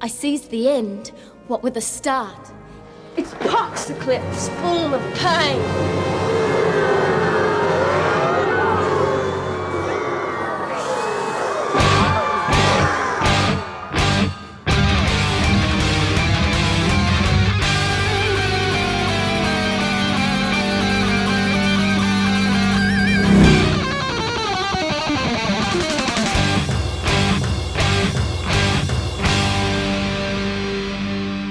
I sees the end, what with the start. It's Pox-eclipse, full of pain.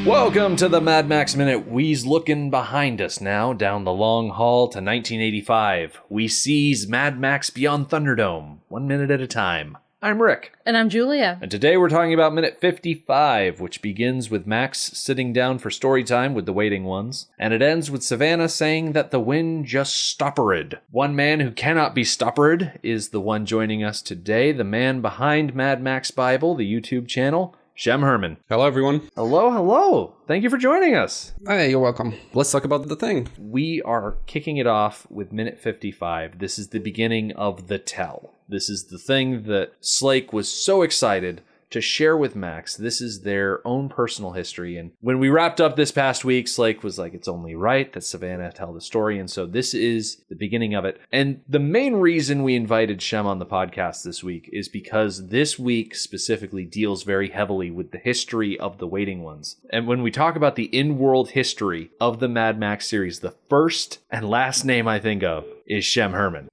Welcome to the Mad Max Minute. We's looking behind us now, down the long hall to 1985. We sees Mad Max Beyond Thunderdome, 1 minute at a time. I'm Rick. And I'm Julia. And today we're talking about minute 55, which begins with Max sitting down for story time with the waiting ones, and it ends with Savannah saying that the wind just stoppered. One man who cannot be stoppered is the one joining us today, the man behind Mad Max Bible, the YouTube channel, Shem Herman. Hello, everyone. Hello. Thank you for joining us. Hey, you're welcome. Let's talk about the thing. We are kicking it off with minute 55. This is the beginning of the tell. This is the thing that Slake was so excited to share with Max. This is their own personal history. And when we wrapped up this past week, Slake was like, it's only right that Savannah tell the story. And so this is the beginning of it. And the main reason we invited Shem on the podcast this week is because this week specifically deals very heavily with the history of the Waiting Ones. And when we talk about the in-world history of the Mad Max series, the first and last name I think of is Shem Herman.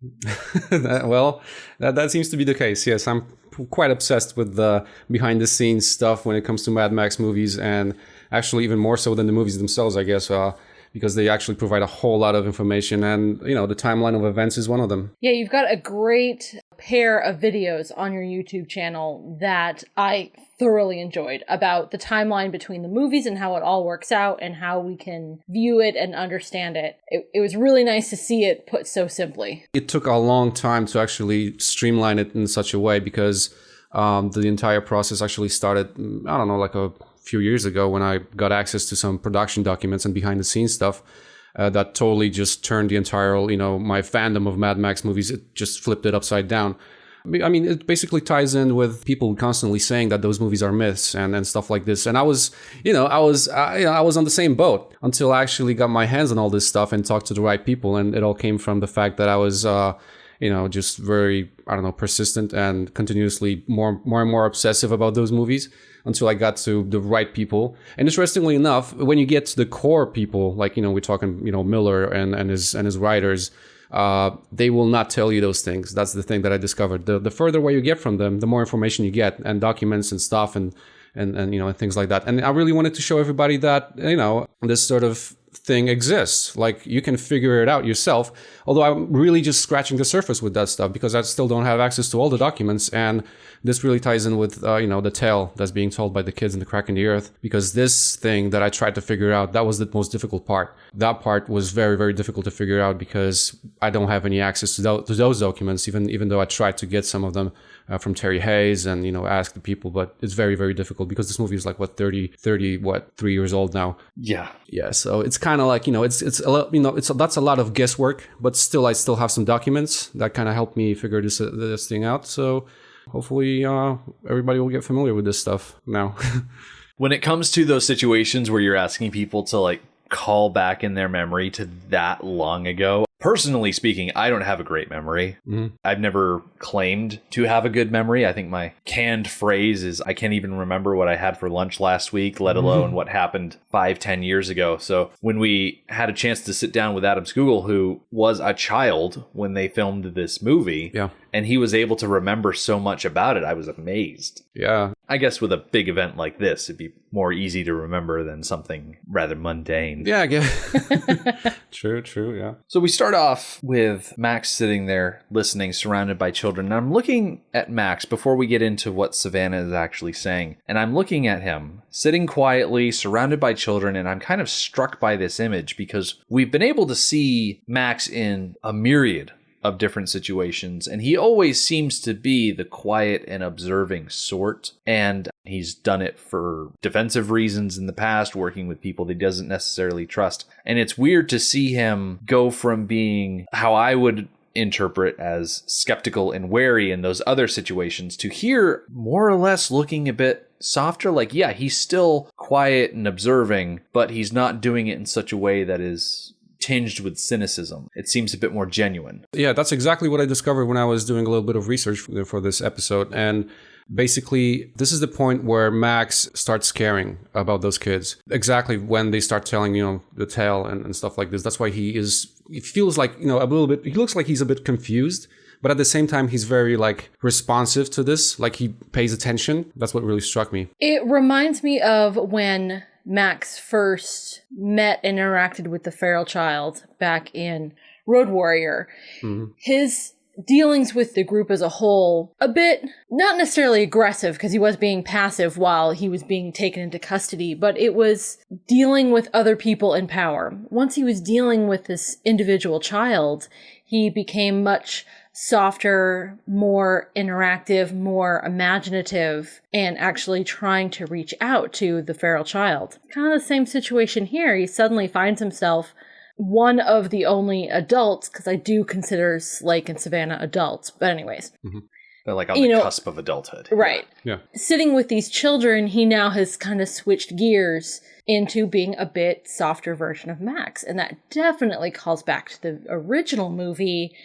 Well, that seems to be the case. Yes, I'm quite obsessed with the behind-the-scenes stuff when it comes to Mad Max movies, and actually even more so than the movies themselves, I guess, because they actually provide a whole lot of information, and, you know, the timeline of events is one of them. Yeah, you've got a great pair of videos on your YouTube channel that I thoroughly enjoyed about the timeline between the movies and how it all works out and how we can view it and understand it. It was really nice to see it put so simply. It took a long time to actually streamline it in such a way because the entire process actually started, I don't know, like a few years ago when I got access to some production documents and behind the scenes stuff. That totally just turned the entire, my fandom of Mad Max movies, it just flipped it upside down. I mean, it basically ties in with people constantly saying that those movies are myths and stuff like this. And I was on the same boat until I actually got my hands on all this stuff and talked to the right people. And it all came from the fact that I was, just very, persistent and continuously more and more obsessive about those movies until I got to the right people. And interestingly enough, when you get to the core people, like, we're talking, Miller and his writers, they will not tell you those things. That's the thing that I discovered. The further away you get from them, the more information you get, and documents and stuff and things like that. And I really wanted to show everybody that, this sort of thing exists. Like, you can figure it out yourself. Although I'm really just scratching the surface with that stuff because I still don't have access to all the documents. And this really ties in with, the tale that's being told by the kids in the Crack in the Earth. Because this thing that I tried to figure out, that was the most difficult part. That part was very, very difficult to figure out because I don't have any access to those documents, even though I tried to get some of them from Terry Hayes and, ask the people. But it's very, very difficult because this movie is like, 3 years old now. Yeah. Yeah. So it's kind of like, it's a lot, that's a lot of guesswork, but still, I still have some documents that kind of help me figure this thing out. So hopefully everybody will get familiar with this stuff now. When it comes to those situations where you're asking people to call back in their memory to that long ago, personally speaking, I don't have a great memory. Mm-hmm. I've never claimed to have a good memory. I think my canned phrase is I can't even remember what I had for lunch last week, let alone what happened 5-10 years ago. So when we had a chance to sit down with Adam Scoogle, who was a child when they filmed this movie, and he was able to remember so much about it, I was amazed. Yeah. I guess with a big event like this, it'd be more easy to remember than something rather mundane. Yeah, I guess. True, yeah. So we start off with Max sitting there listening, surrounded by children. And I'm looking at Max before we get into what Savannah is actually saying. And I'm looking at him sitting quietly, surrounded by children. And I'm kind of struck by this image because we've been able to see Max in a myriad of different situations, and he always seems to be the quiet and observing sort, and he's done it for defensive reasons in the past, working with people that he doesn't necessarily trust. And it's weird to see him go from being how I would interpret as skeptical and wary in those other situations, to here more or less looking a bit softer. Like, yeah, he's still quiet and observing, but he's not doing it in such a way that is tinged with cynicism. It seems a bit more genuine. Yeah, that's exactly what I discovered when I was doing a little bit of research for this episode. And basically, this is the point where Max starts caring about those kids. Exactly when they start telling, the tale and stuff like this. That's why he feels like, a little bit, he looks like he's a bit confused. But at the same time, he's very responsive to this. Like, he pays attention. That's what really struck me. It reminds me of when Max first met and interacted with the feral child back in Road Warrior. Mm-hmm. His dealings with the group as a whole, a bit, not necessarily aggressive, because he was being passive while he was being taken into custody, but it was dealing with other people in power. Once he was dealing with this individual child, he became much softer, more interactive, more imaginative, and actually trying to reach out to the feral child. Kind of the same situation here. He suddenly finds himself one of the only adults, because I do consider Slake and Savannah adults, but anyways. Mm-hmm. They're like on the cusp of adulthood. Right. Yeah. Sitting with these children, he now has kind of switched gears into being a bit softer version of Max. And that definitely calls back to the original movie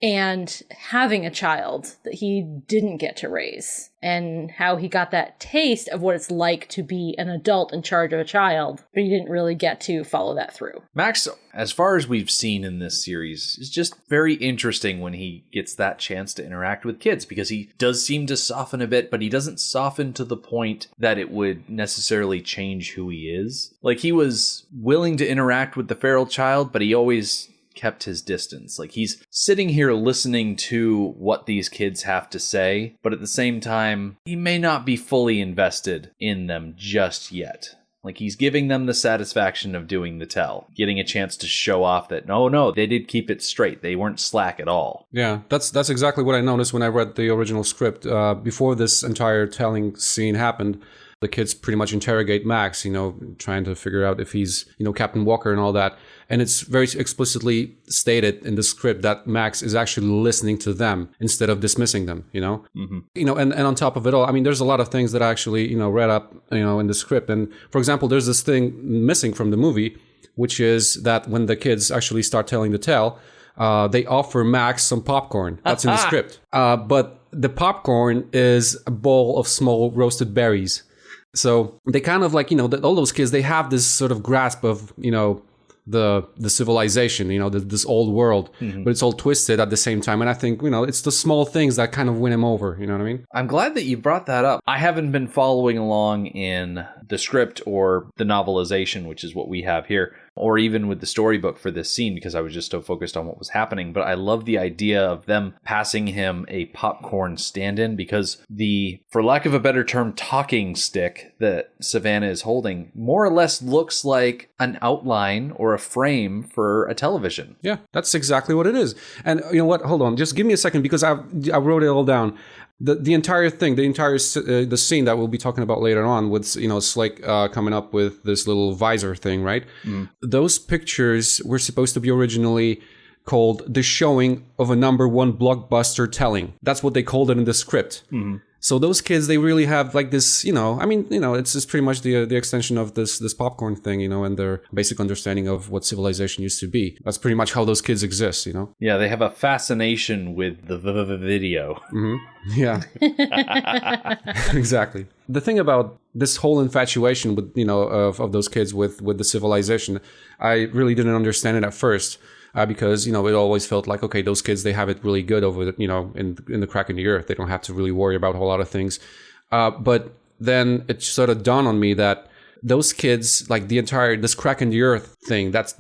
and having a child that he didn't get to raise, and how he got that taste of what it's like to be an adult in charge of a child, but he didn't really get to follow that through. Max, as far as we've seen in this series, is just very interesting when he gets that chance to interact with kids, because he does seem to soften a bit, but he doesn't soften to the point that it would necessarily change who he is. Like, he was willing to interact with the feral child, but he always kept his distance. Like, he's sitting here listening to what these kids have to say, but at the same time, he may not be fully invested in them just yet. Like, he's giving them the satisfaction of doing the tell, getting a chance to show off that, no, they did keep it straight. They weren't slack at all. Yeah, that's exactly what I noticed when I read the original script. Before this entire telling scene happened, the kids pretty much interrogate Max, trying to figure out if he's, Captain Walker and all that. And it's very explicitly stated in the script that Max is actually listening to them instead of dismissing them, Mm-hmm. And on top of it all, I mean, there's a lot of things that I actually, read up, in the script. And for example, there's this thing missing from the movie, which is that when the kids actually start telling the tale, they offer Max some popcorn. That's in the script. But the popcorn is a bowl of small roasted berries. So they kind of all those kids, they have this sort of grasp of, the civilization, this old world, mm-hmm. but it's all twisted at the same time. And I think, it's the small things that kind of win him over. You know what I mean? I'm glad that you brought that up. I haven't been following along in the script or the novelization, which is what we have here, or even with the storybook for this scene, because I was just so focused on what was happening. But I love the idea of them passing him a popcorn stand-in, because the, for lack of a better term, talking stick that Savannah is holding more or less looks like an outline or a frame for a television. Yeah, that's exactly what it is. And you know what? Hold on. Just give me a second, because I wrote it all down. The entire thing, the scene that we'll be talking about later on with, Slake coming up with this little visor thing, right? Mm. Those pictures were supposed to be originally called The Showing of a #1 Blockbuster Telling. That's what they called it in the script. Mm-hmm. So those kids, they really have this, it's just pretty much the extension of this popcorn thing, and their basic understanding of what civilization used to be. That's pretty much how those kids exist, Yeah, they have a fascination with the video. Mm-hmm. Yeah. Exactly. The thing about this whole infatuation with, of those kids with the civilization, I really didn't understand it at first. Because, it always felt like, okay, those kids, they have it really good over, in the crack in the earth. They don't have to really worry about a whole lot of things. But then it sort of dawned on me that those kids, like this crack in the earth thing, that's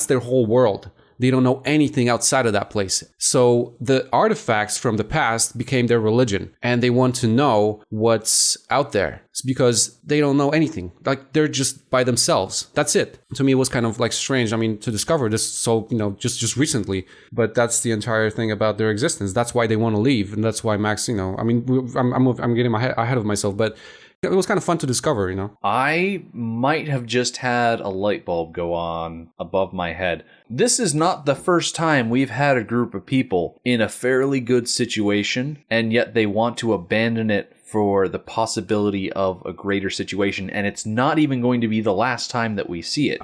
their whole world. They don't know anything outside of that place. So the artifacts from the past became their religion, and they want to know what's out there. It's because they don't know anything. Like, they're just by themselves. That's it. To me, it was kind of strange. I mean, to discover this so, just recently. But that's the entire thing about their existence. That's why they want to leave. And that's why Max, I'm getting ahead of myself. But It was kind of fun to discover, you know? I might have just had a light bulb go on above my head. This is not the first time we've had a group of people in a fairly good situation, and yet they want to abandon it for the possibility of a greater situation, and it's not even going to be the last time that we see it.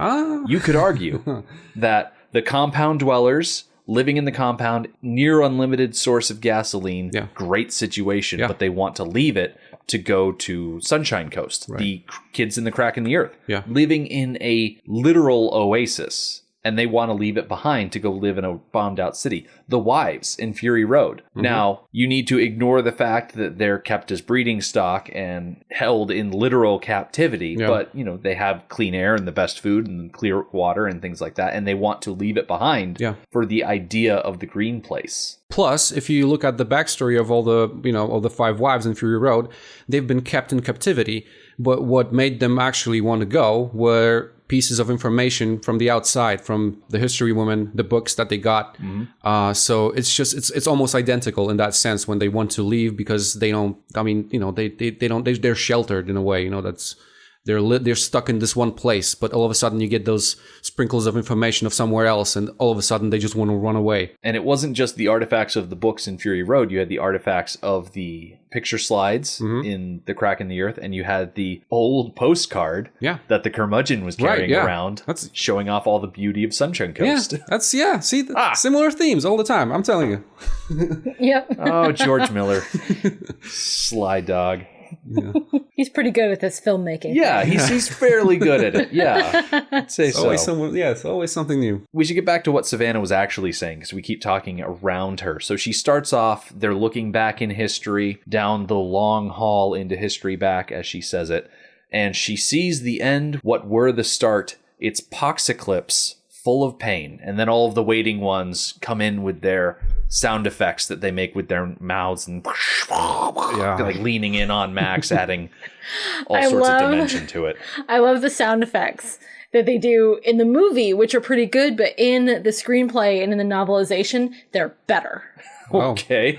You could argue that the compound dwellers living in the compound, near unlimited source of gasoline, great situation, but they want to leave it to go to Sunshine Coast. Right. The kids in the crack in the earth, living in a literal oasis, and they want to leave it behind to go live in a bombed out city. The wives in Fury Road. Mm-hmm. Now, you need to ignore the fact that they're kept as breeding stock and held in literal captivity, but, you know, they have clean air and the best food and clear water and things like that, and they want to leave it behind for the idea of the green place. Plus, if you look at the backstory of all the, you know, all the 5 wives in Fury Road, they've been kept in captivity, but what made them actually want to go were pieces of information from the outside, from the history woman, the books that they got. Mm-hmm. So it's just, it's almost identical in that sense when they want to leave because they don't, I mean, you know, they're sheltered in a way, you know, that's, they're stuck in this one place, but all of a sudden you get those sprinkles of information of somewhere else, and all of a sudden they just want to run away. And it wasn't just the artifacts of the books in Fury Road. You had the artifacts of the picture slides in The Crack in the Earth, and you had the old postcard that the curmudgeon was carrying around, showing off all the beauty of Sunshine Coast. Similar themes all the time, I'm telling you. Yep. Oh, George Miller. Sly dog. Yeah. He's pretty good at this filmmaking. Yeah, he's fairly good at it. Yeah, I'd say so. It's always something new. We should get back to what Savannah was actually saying, because we keep talking around her. So she starts off, they're looking back in history, down the long hall into history back, as she says it, and she sees the end, what were the start. It's Pox-eclipse, full of pain. And then all of the waiting ones come in with their sound effects that they make with their mouths and like leaning in on Max, adding all sorts of dimension to it. I love the sound effects that they do in the movie, which are pretty good, but in the screenplay and in the novelization, they're better. Okay.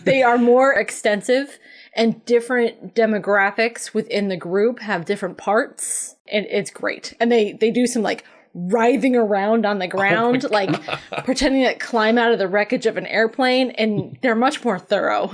They are more extensive, and different demographics within the group have different parts, and it's great. And they do some like writhing around on the ground, like pretending to climb out of the wreckage of an airplane, and they're much more thorough.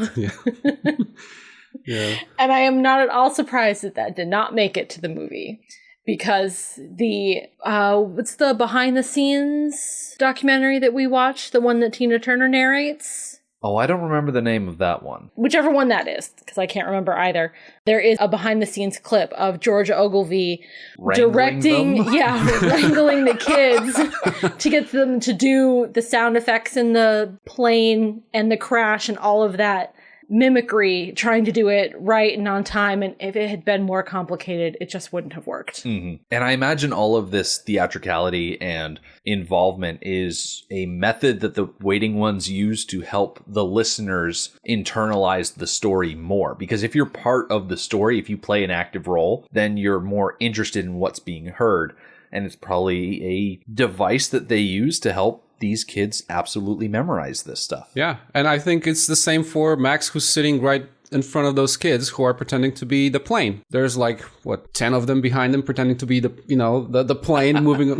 And I am not at all surprised that did not make it to the movie, because the what's the behind the scenes documentary that we watched, the one that Tina Turner narrates? Oh, I don't remember the name of that one. Whichever one that is, because I can't remember either. There is a behind-the-scenes clip of Georgia Ogilvy wrangling the kids to get them to do the sound effects in the plane and the crash and all of that mimicry, trying to do it right and on time. And if it had been more complicated, it just wouldn't have worked. Mm-hmm. And I imagine all of this theatricality and involvement is a method that the waiting ones use to help the listeners internalize the story more. Because if you're part of the story, if you play an active role, then you're more interested in what's being heard. And it's probably a device that they use to help these kids absolutely memorize this stuff. Yeah, and I think it's the same for Max, who's sitting right in front of those kids who are pretending to be the plane. There's like, 10 of them behind them pretending to be the plane moving,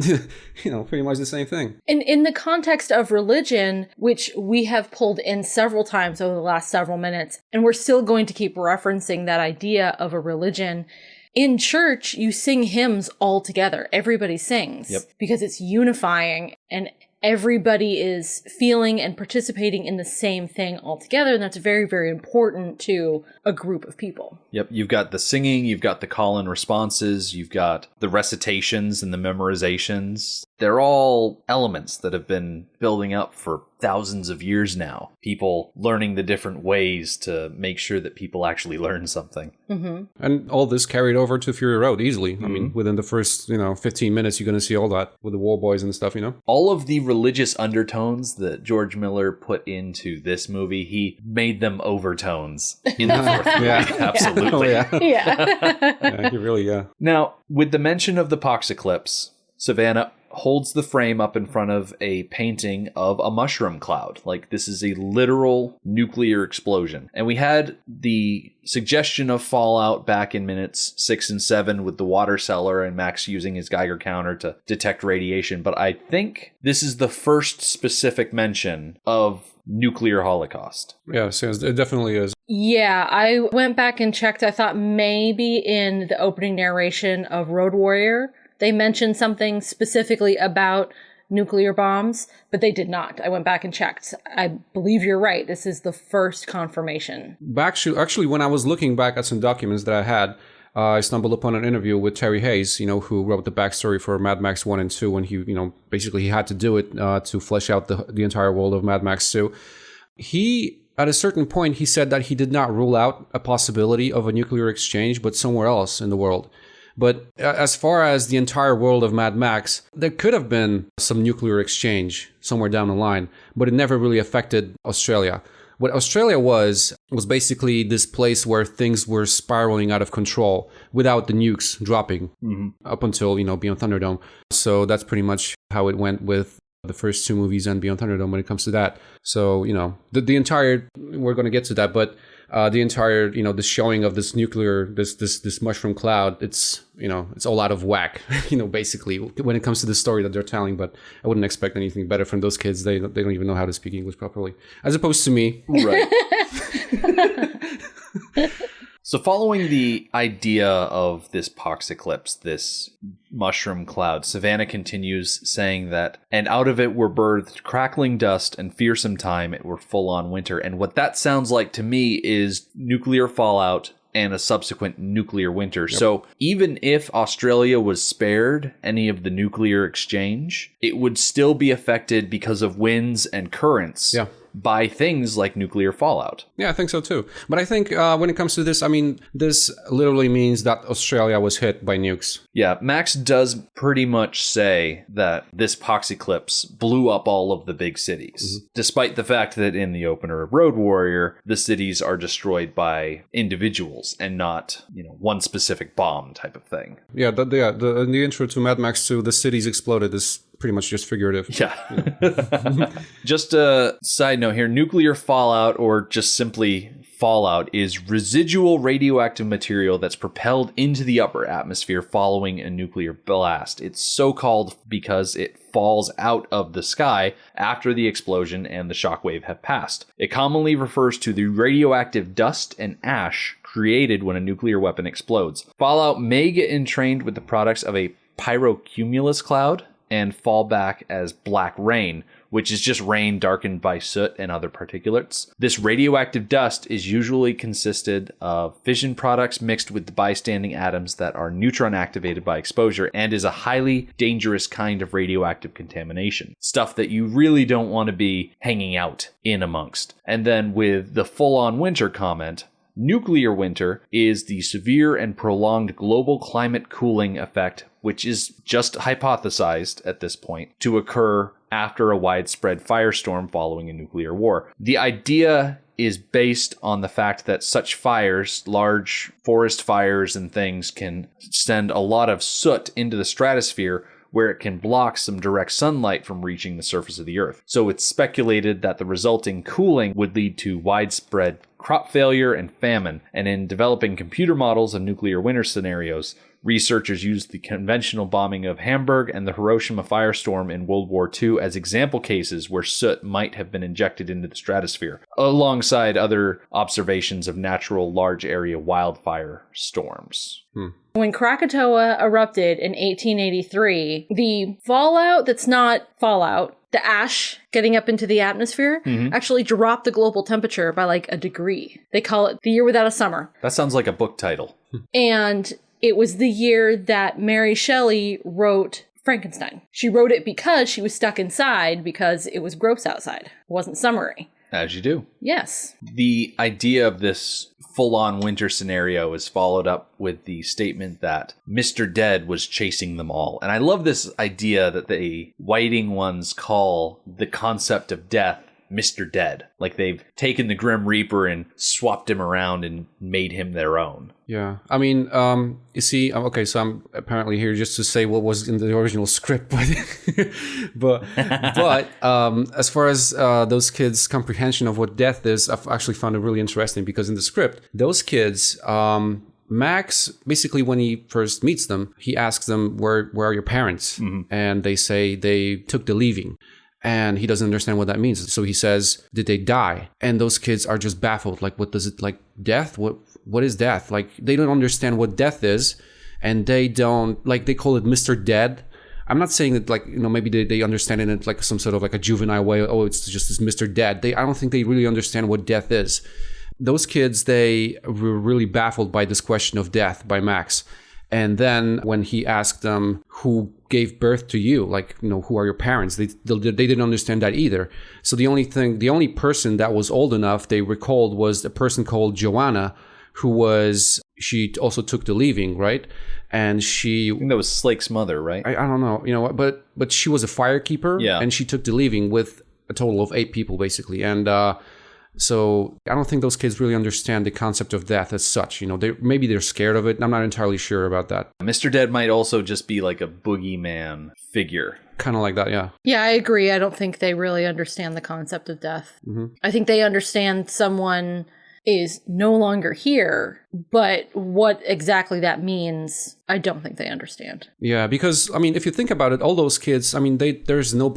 pretty much the same thing. And in the context of religion, which we have pulled in several times over the last several minutes, and we're still going to keep referencing that idea of a religion. In church, you sing hymns all together. Everybody sings because it's unifying, and everybody is feeling and participating in the same thing all together. And that's very, very important to a group of people. Yep. You've got the singing, you've got the call-in responses, you've got the recitations and the memorizations. They're all elements that have been building up for thousands of years now. People learning the different ways to make sure that people actually learn something. Mm-hmm. And all this carried over to Fury Road easily. I mean, within the first, 15 minutes, you're going to see all that with the war boys and stuff, All of the religious undertones that George Miller put into this movie, he made them overtones in the fourth movie. Absolutely. Yeah, he really, Now, with the mention of the Pox-eclipse, Savannah, holds the frame up in front of a painting of a mushroom cloud. Like, this is a literal nuclear explosion. And we had the suggestion of fallout back in minutes 6 and 7 with the water cellar and Max using his Geiger counter to detect radiation. But I think this is the first specific mention of nuclear holocaust. Yeah, so it definitely is. Yeah, I went back and checked. I thought maybe in the opening narration of Road Warrior, they mentioned something specifically about nuclear bombs, but they did not. I went back and checked. I believe you're right. This is the first confirmation. Actually, when I was looking back at some documents that I had, I stumbled upon an interview with Terry Hayes, who wrote the backstory for Mad Max 1 and 2 when he, basically he had to do it to flesh out the entire world of Mad Max 2. At a certain point, he said that he did not rule out a possibility of a nuclear exchange, but somewhere else in the world. But as far as the entire world of Mad Max, there could have been some nuclear exchange somewhere down the line, but it never really affected Australia. What Australia was basically this place where things were spiraling out of control without the nukes dropping up until, Beyond Thunderdome. So that's pretty much how it went with the first two movies and Beyond Thunderdome when it comes to that. So, the entire, we're going to get to that, but the entire, the showing of this nuclear, this mushroom cloud, it's all out of whack, basically when it comes to the story that they're telling. But I wouldn't expect anything better from those kids. They don't even know how to speak English properly, as opposed to me. Right. So following the idea of this Pox-eclipse, this mushroom cloud, Savannah continues saying that, and out of it were birthed crackling dust and fearsome time, it were full-on winter. And what that sounds like to me is nuclear fallout and a subsequent nuclear winter. Yep. So even if Australia was spared any of the nuclear exchange, it would still be affected because of winds and currents. Yeah. By things like nuclear fallout. Yeah, I think so too. But I think when it comes to this, this literally means that Australia was hit by nukes. Yeah, Max does pretty much say that this Pox-eclipse blew up all of the big cities, despite the fact that in the opener of Road Warrior, the cities are destroyed by individuals and not, one specific bomb type of thing. Yeah, in the intro to Mad Max 2, the cities exploded is pretty much just figurative. Yeah. Just a side note here, nuclear fallout, or just simply fallout, is residual radioactive material that's propelled into the upper atmosphere following a nuclear blast. It's so called because it falls out of the sky after the explosion and the shockwave have passed. It commonly refers to the radioactive dust and ash created when a nuclear weapon explodes. Fallout may get entrained with the products of a pyrocumulus cloud and fall back as black rain, which is just rain darkened by soot and other particulates. This radioactive dust is usually consisted of fission products mixed with the bystanding atoms that are neutron activated by exposure, and is a highly dangerous kind of radioactive contamination. Stuff that you really don't want to be hanging out in amongst. And then with the full-on winter comment, nuclear winter is the severe and prolonged global climate cooling effect, which is just hypothesized at this point to occur after a widespread firestorm following a nuclear war. The idea is based on the fact that such fires, large forest fires and things, can send a lot of soot into the stratosphere, where it can block some direct sunlight from reaching the surface of the Earth. So it's speculated that the resulting cooling would lead to widespread crop failure and famine. And in developing computer models of nuclear winter scenarios, researchers used the conventional bombing of Hamburg and the Hiroshima firestorm in World War II as example cases where soot might have been injected into the stratosphere, alongside other observations of natural large area wildfire storms. When Krakatoa erupted in 1883, the fallout that's not fallout, the ash getting up into the atmosphere, actually dropped the global temperature by like a degree. They call it the year without a summer. That sounds like a book title. And it was the year that Mary Shelley wrote Frankenstein. She wrote it because she was stuck inside because it was gross outside. It wasn't summery. As you do. Yes. The idea of this full-on winter scenario is followed up with the statement that Mr. Dead was chasing them all. And I love this idea that the Whiting ones call the concept of death Mr. Dead. Like they've taken the Grim Reaper and swapped him around and made him their own. Yeah, I mean, you see, okay, so I'm apparently here just to say what was in the original script, but as far as those kids' comprehension of what death is, I've actually found it really interesting because in the script, those kids, Max, basically when he first meets them, he asks them, where are your parents? And they say they took the leaving. And he doesn't understand what that means. So he says, did they die? And those kids are just baffled. Like, what does it, like, death? What is death? Like, they don't understand what death is. And they don't, like, they call it Mr. Dead. I'm not saying that, like, you know, maybe they understand it in like some sort of like a juvenile way. Oh, it's just this Mr. Dead. I don't think they really understand what death is. Those kids, they were really baffled by this question of death by Max. And then when he asked them who gave birth to you, like, you know, who are your parents? They didn't understand that either. So the only person that was old enough they recalled was a person called Joanna, she also took the leaving, right? And I think that was Slake's mother, right? I don't know, you know, but she was a firekeeper, yeah. And she took the leaving with a total of 8 people basically, and so I don't think those kids really understand the concept of death as such. You know, maybe they're scared of it. I'm not entirely sure about that. Mr. Dead might also just be like a boogeyman figure. Kind of like that, yeah. Yeah, I agree. I don't think they really understand the concept of death. I think they understand someone is no longer here, but what exactly that means, I don't think they understand. Yeah, because, I mean, if you think about it, all those kids, I mean, there's no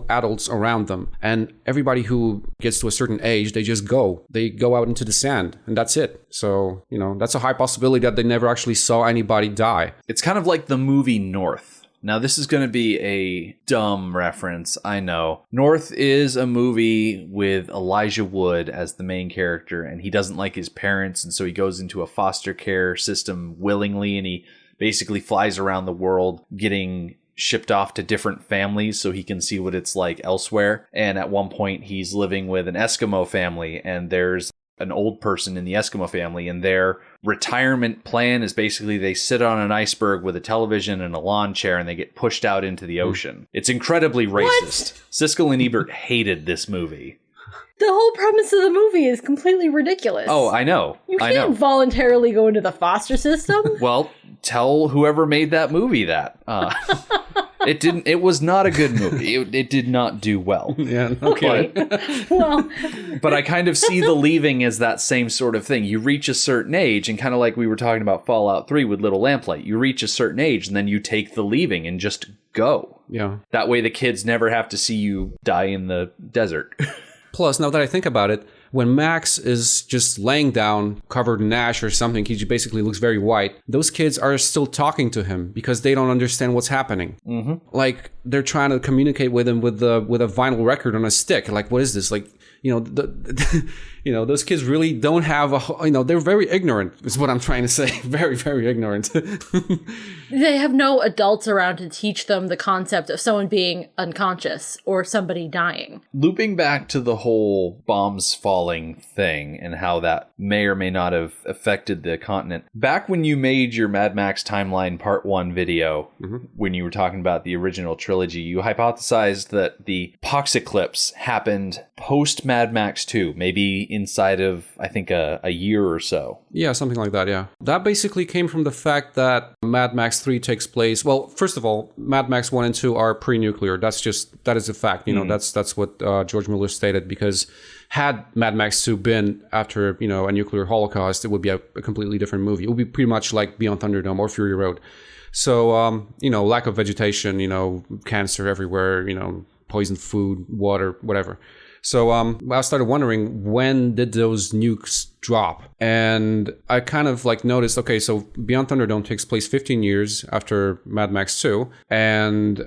adults around them. And everybody who gets to a certain age, they just go. They go out into the sand, and that's it. So, you know, that's a high possibility that they never actually saw anybody die. It's kind of like the movie North. Now, this is going to be a dumb reference, I know. North is a movie with Elijah Wood as the main character, and he doesn't like his parents, and so he goes into a foster care system willingly, and he basically flies around the world getting shipped off to different families so he can see what it's like elsewhere. And at one point, he's living with an Eskimo family, and there's an old person in the Eskimo family, and their retirement plan is basically they sit on an iceberg with a television and a lawn chair and they get pushed out into the ocean. It's incredibly racist. Siskel and Ebert hated this movie. The whole premise of the movie is completely ridiculous. Oh, I know. You can't voluntarily go into the foster system. Well, tell whoever made that movie that. It was not a good movie. It did not do well. Yeah, okay. But I kind of see The Leaving as that same sort of thing. You reach a certain age, and kind of like we were talking about Fallout 3 with Little Lamplight, you reach a certain age, and then you take The Leaving and just go. Yeah. That way the kids never have to see you die in the desert. Plus, now that I think about it, when Max is just laying down, covered in ash or something, he basically looks very white. Those kids are still talking to him because they don't understand what's happening. Like, they're trying to communicate with him with a vinyl record on a stick. Like, what is this? Like, you know, those kids really don't have they're very ignorant, is what I'm trying to say. Very, very ignorant. They have no adults around to teach them the concept of someone being unconscious or somebody dying. Looping back to the whole bombs falling thing and how that may or may not have affected the continent. Back when you made your Mad Max Timeline Part 1 video, when you were talking about the original trilogy, you hypothesized that the Pox-eclipse happened post Mad Max 2, maybe inside of, I think, a year or so. Yeah, something like that, yeah. That basically came from the fact that Mad Max 3 takes place... Well, first of all, Mad Max 1 and 2 are pre-nuclear. That is a fact. You know, that's what George Miller stated, because had Mad Max 2 been after, you know, a nuclear holocaust, it would be a completely different movie. It would be pretty much like Beyond Thunderdome or Fury Road. So, you know, lack of vegetation, you know, cancer everywhere, you know, poisoned food, water, whatever. So I started wondering, when did those nukes drop? And I kind of like noticed, okay, so Beyond Thunderdome takes place 15 years after Mad Max 2. And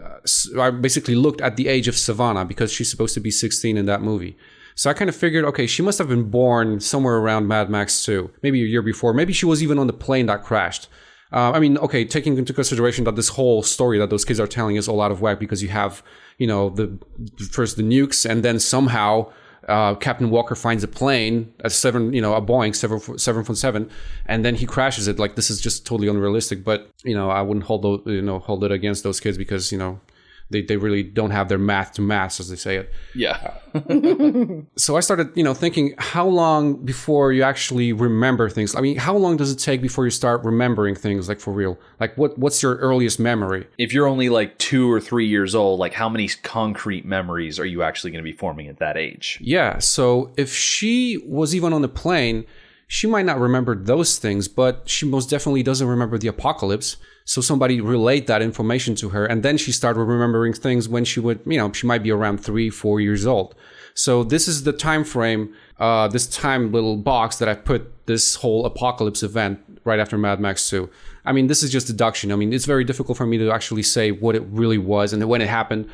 I basically looked at the age of Savannah because she's supposed to be 16 in that movie. So I kind of figured, okay, she must have been born somewhere around Mad Max 2, maybe a year before. Maybe she was even on the plane that crashed. I mean, okay, taking into consideration that this whole story that those kids are telling is all out of whack because you have, you know, first the nukes, and then somehow Captain Walker finds a plane, a Boeing 747, and then he crashes it. Like, this is just totally unrealistic. But, you know, I wouldn't hold it against those kids because, you know, they really don't have their math to mass, as they say it. Yeah. So I started, thinking, how long before you actually remember things? I mean, how long does it take before you start remembering things, like for real? Like what's your earliest memory? If you're only like 2 or 3 years old, like how many concrete memories are you actually going to be forming at that age? Yeah, so if she was even on the plane, she might not remember those things, but she most definitely doesn't remember the apocalypse. So somebody relayed that information to her, and then she started remembering things when she would, she might be around 3-4 years old. So this is the time frame, this time little box that I put this whole apocalypse event right after Mad Max 2. I mean, this is just deduction. I mean, it's very difficult for me to actually say what it really was and when it happened,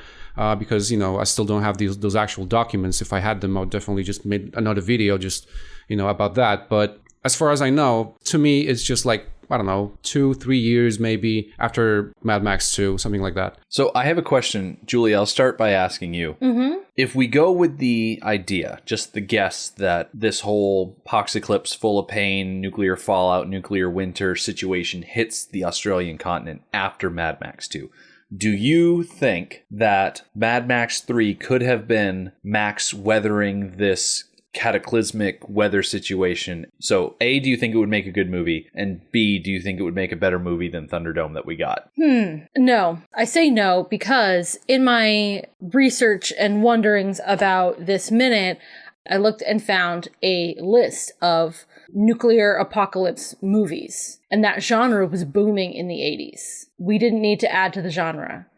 because, I still don't have those actual documents. If I had them, I would definitely just made another video just, about that. But as far as I know, to me, it's just like, I don't know, 2-3 years maybe after Mad Max 2, something like that. So I have a question, Julie. I'll start by asking you. Mm-hmm. If we go with the idea, just the guess that this whole Pox-eclipse full of pain, nuclear fallout, nuclear winter situation hits the Australian continent after Mad Max 2, do you think that Mad Max 3 could have been Max weathering this cataclysmic weather situation? So A, do you think it would make a good movie? And B, do you think it would make a better movie than Thunderdome that we got? No. I say no because in my research and wonderings about this minute, I looked and found a list of nuclear apocalypse movies. And that genre was booming in the 80s. We didn't need to add to the genre.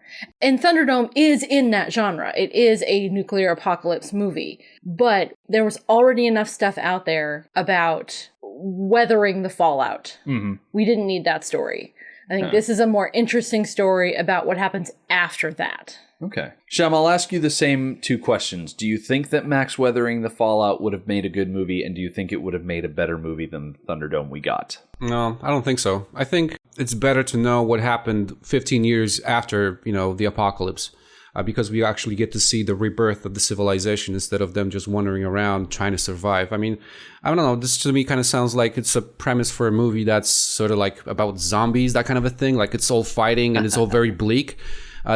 And Thunderdome is in that genre. It is a nuclear apocalypse movie. But there was already enough stuff out there about weathering the fallout. Mm-hmm. We didn't need that story. I think this is a more interesting story about what happens after that. Okay. Shem, I'll ask you the same 2 questions. Do you think that Max weathering the fallout would have made a good movie, and do you think it would have made a better movie than Thunderdome we got? No, I don't think so. I think it's better to know what happened 15 years after, the apocalypse, because we actually get to see the rebirth of the civilization instead of them just wandering around trying to survive. I mean, I don't know. This to me kind of sounds like it's a premise for a movie that's sort of like about zombies, that kind of a thing. Like it's all fighting and it's all very bleak.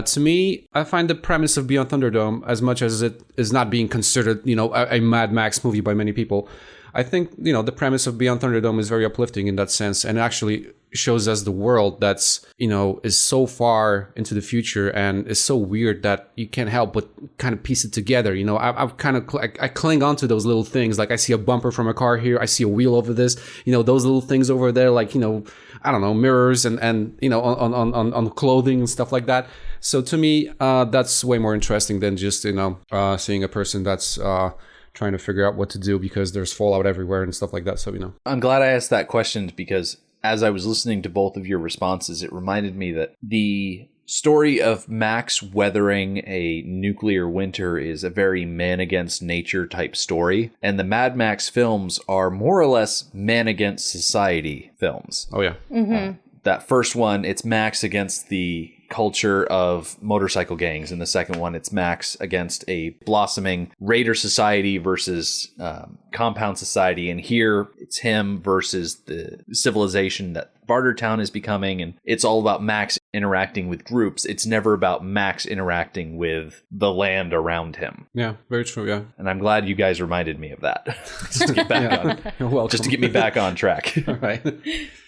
To me, I find the premise of Beyond Thunderdome, as much as it is not being considered, a Mad Max movie by many people, I think, the premise of Beyond Thunderdome is very uplifting in that sense, and actually shows us the world that's, is so far into the future and is so weird that you can't help but kind of piece it together. I cling on to those little things. Like I see a bumper from a car here, I see a wheel over this, those little things over there, like, I don't know, mirrors and on clothing and stuff like that. So to me, that's way more interesting than just, seeing a person that's trying to figure out what to do because there's fallout everywhere and stuff like that. So, I'm glad I asked that question because as I was listening to both of your responses, it reminded me that the story of Max weathering a nuclear winter is a very man against nature type story. And the Mad Max films are more or less man against society films. Oh, yeah. Mm-hmm. That first one, it's Max against the culture of motorcycle gangs. And the second one, it's Max against a blossoming raider society versus compound society. And here it's him versus the civilization that Bartertown is becoming. And it's all about Max interacting with groups. It's never about Max interacting with the land around him. Yeah, very true. Yeah. And I'm glad you guys reminded me of that. Just to get back on. You're welcome. Just to get me back on track. All right.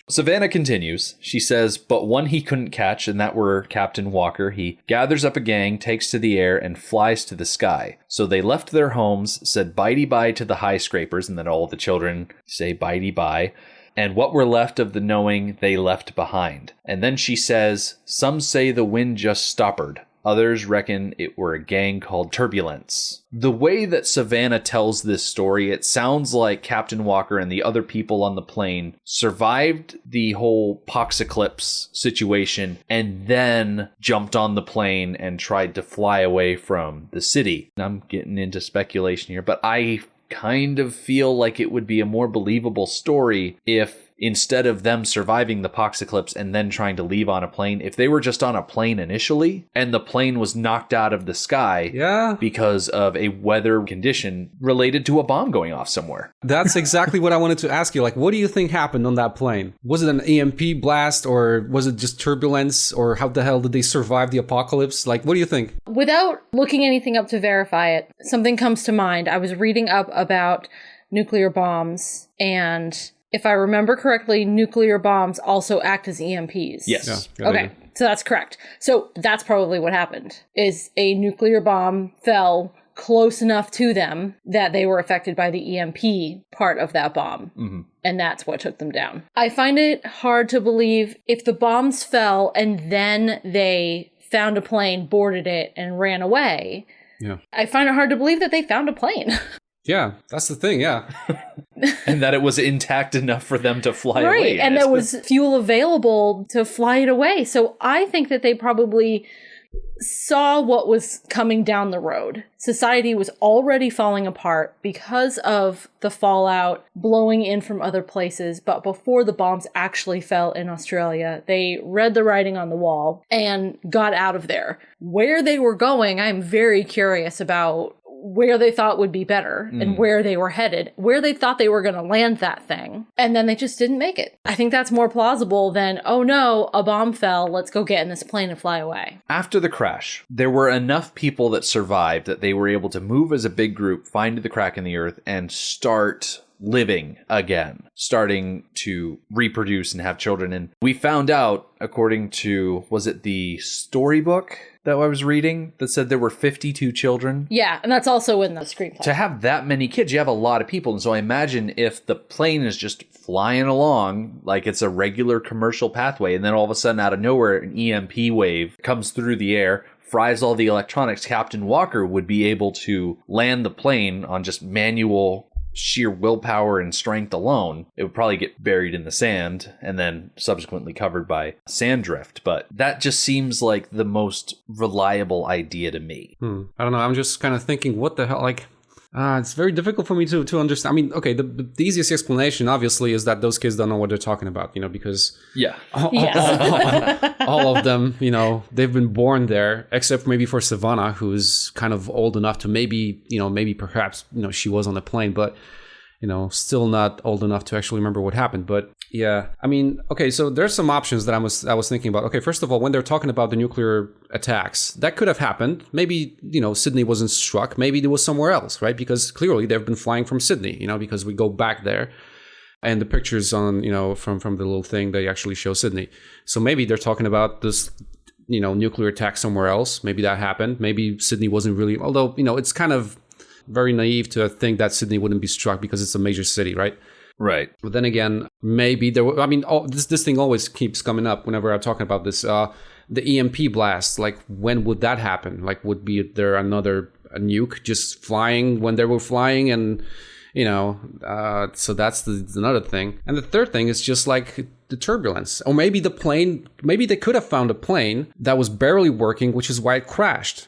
Savannah continues. She says, but one he couldn't catch, and that were Captain Walker. He gathers up a gang, takes to the air, and flies to the sky. So they left their homes, said bye-de-bye to the high scrapers, and then all the children say bye-de-bye. And what were left of the knowing they left behind. And then she says, some say the wind just stoppered. Others reckon it were a gang called Turbulence. The way that Savannah tells this story, it sounds like Captain Walker and the other people on the plane survived the whole Pox-eclipse situation and then jumped on the plane and tried to fly away from the city. I'm getting into speculation here, but I kind of feel like it would be a more believable story if instead of them surviving the Pox-eclipse and then trying to leave on a plane, if they were just on a plane initially and the plane was knocked out of the sky because of a weather condition related to a bomb going off somewhere. That's exactly what I wanted to ask you. Like, what do you think happened on that plane? Was it an EMP blast, or was it just turbulence, or how the hell did they survive the apocalypse? Like, what do you think? Without looking anything up to verify it, something comes to mind. I was reading up about nuclear bombs, and if I remember correctly, nuclear bombs also act as EMPs. Yes. Yeah, Okay, so that's correct. So that's probably what happened, is a nuclear bomb fell close enough to them that they were affected by the EMP part of that bomb. Mm-hmm. And that's what took them down. I find it hard to believe if the bombs fell and then they found a plane, boarded it, and ran away. Yeah. I find it hard to believe that they found a plane. Yeah, that's the thing, yeah. And that it was intact enough for them to fly away. Right, and there was fuel available to fly it away. So I think that they probably saw what was coming down the road. Society was already falling apart because of the fallout blowing in from other places, but before the bombs actually fell in Australia, they read the writing on the wall and got out of there. Where they were going, I'm very curious about where they thought would be better and where they were headed, where they thought they were going to land that thing. And then they just didn't make it. I think that's more plausible than, oh no, a bomb fell, let's go get in this plane and fly away. After the crash, there were enough people that survived that they were able to move as a big group, find the crack in the earth, and start living again, starting to reproduce and have children. And we found out, according to, was it the storybook that I was reading that said there were 52 children? Yeah, and that's also in the screenplay. To have that many kids, you have a lot of people. And so I imagine if the plane is just flying along like it's a regular commercial pathway, and then all of a sudden out of nowhere, an EMP wave comes through the air, fries all the electronics, Captain Walker would be able to land the plane on just manual sheer willpower and strength alone. It would probably get buried in the sand and then subsequently covered by sand drift. But that just seems like the most reliable idea to me. I don't know. I'm just kind of thinking, what the hell? Like, it's very difficult for me to understand. I mean, okay, the easiest explanation, obviously, is that those kids don't know what they're talking about, because all of them, they've been born there, except maybe for Savannah, who's kind of old enough to maybe perhaps, she was on the plane, but, still not old enough to actually remember what happened. But yeah, I mean, okay, so there's some options that I was thinking about. Okay, first of all, when they're talking about the nuclear attacks, that could have happened. Maybe, Sydney wasn't struck. Maybe it was somewhere else, right? Because clearly they've been flying from Sydney, because we go back there. And the pictures on, from the little thing, they actually show Sydney. So maybe they're talking about this, nuclear attack somewhere else. Maybe that happened. Maybe Sydney wasn't really, although, it's kind of very naive to think that Sydney wouldn't be struck because it's a major city, right? Right. But then again, maybe there were, this thing always keeps coming up whenever I'm talking about this. The EMP blast, like, when would that happen? Like, would there a nuke just flying when they were flying? And, so that's another thing. And the third thing is just like the turbulence. Or maybe maybe they could have found a plane that was barely working, which is why it crashed,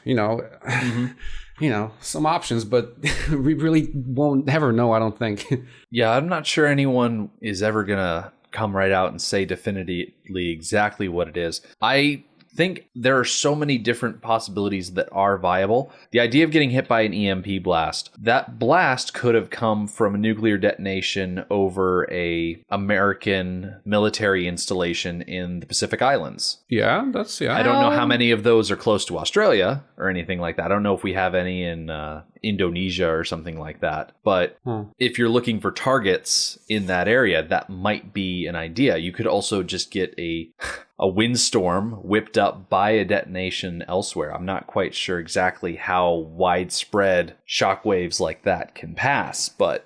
some options, but we really won't ever know, I don't think. Yeah, I'm not sure anyone is ever going to come right out and say definitively exactly what it is. I think there are so many different possibilities that are viable. The idea of getting hit by an EMP blast, that blast could have come from a nuclear detonation over a American military installation in the Pacific Islands. Yeah. I don't know how many of those are close to Australia or anything like that. I don't know if we have any in Indonesia or something like that. But if you're looking for targets in that area, that might be an idea. You could also just get a windstorm whipped up by a detonation elsewhere. I'm not quite sure exactly how widespread shockwaves like that can pass, but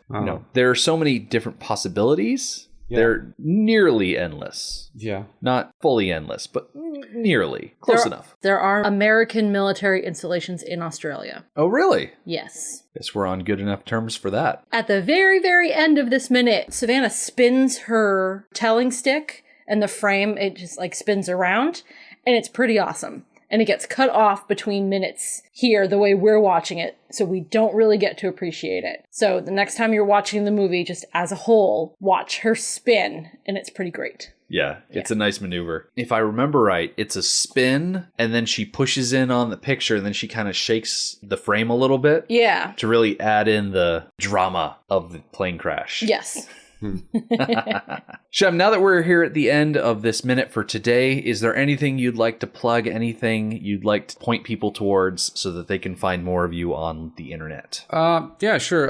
there are so many different possibilities. Yeah. They're nearly endless. Yeah. Not fully endless, but nearly. Close enough. There are American military installations in Australia. Oh, really? Yes. Guess we're on good enough terms for that. At the very, very end of this minute, Savannah spins her telling stick, and the frame, it just spins around, and it's pretty awesome. and it gets cut off between minutes here the way we're watching it, so we don't really get to appreciate it. So the next time you're watching the movie, just as a whole, watch her spin, and it's pretty great. Yeah, it's a nice maneuver. If I remember right, it's a spin, and then she pushes in on the picture, and then she kind of shakes the frame a little bit. Yeah. To really add in the drama of the plane crash. Yes. Shem, now that we're here at the end of this minute for today, is there anything you'd like to plug, anything you'd like to point people towards so that they can find more of you on the internet? Yeah, sure.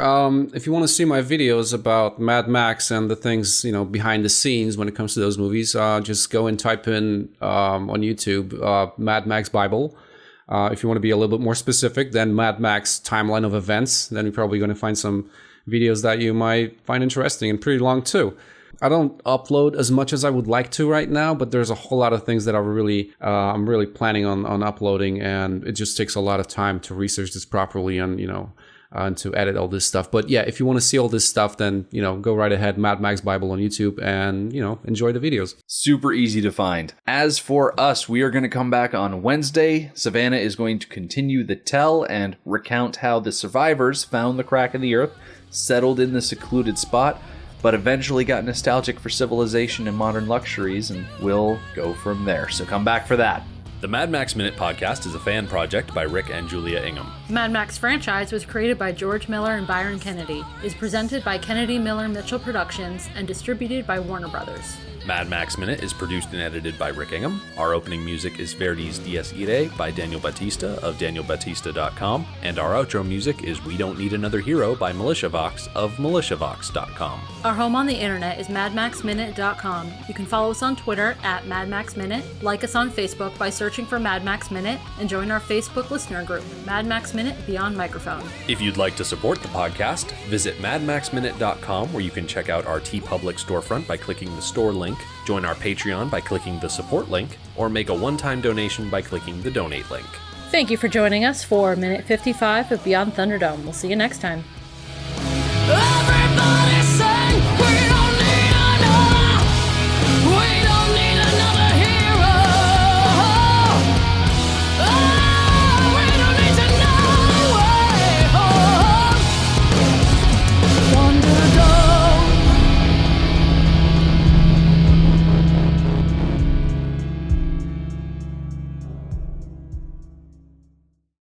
If you want to see my videos about Mad Max and the things, behind the scenes when it comes to those movies, just go and type in on YouTube Mad Max Bible. If you want to be a little bit more specific, then Mad Max Timeline of Events, then you're probably going to find some videos that you might find interesting and pretty long too. I don't upload as much as I would like to right now, but there's a whole lot of things that I'm really planning on uploading, and it just takes a lot of time to research this properly and and to edit all this stuff. But yeah, if you want to see all this stuff, then go right ahead, Mad Max Bible on YouTube, and enjoy the videos. Super easy to find. As for us, we are going to come back on Wednesday. Savannah is going to continue the tell and recount how the survivors found the crack in the earth, settled in the secluded spot, but eventually got nostalgic for civilization and modern luxuries, and we'll go from there. So come back for that. The Mad Max Minute podcast is a fan project by Rick and Julia Ingham. The Mad Max franchise was created by George Miller and Byron Kennedy, is presented by Kennedy Miller Mitchell Productions, and distributed by Warner Brothers. Mad Max Minute is produced and edited by Rick Ingham. Our opening music is Verdi's Dies Irae by Daniel Batista of danielbatista.com, and our outro music is We Don't Need Another Hero by MilitiaVox of militiavox.com. Our home on the internet is madmaxminute.com. You can follow us on Twitter at madmaxminute, like us on Facebook by searching for Mad Max Minute, and join our Facebook listener group, Mad Max Minute Beyond Microphone. If you'd like to support the podcast, visit madmaxminute.com, where you can check out our TeePublic storefront by clicking the store link, join our Patreon by clicking the support link, or make a one-time donation by clicking the donate link. Thank you for joining us for Minute 55 of Beyond Thunderdome. We'll see you next time. Everybody say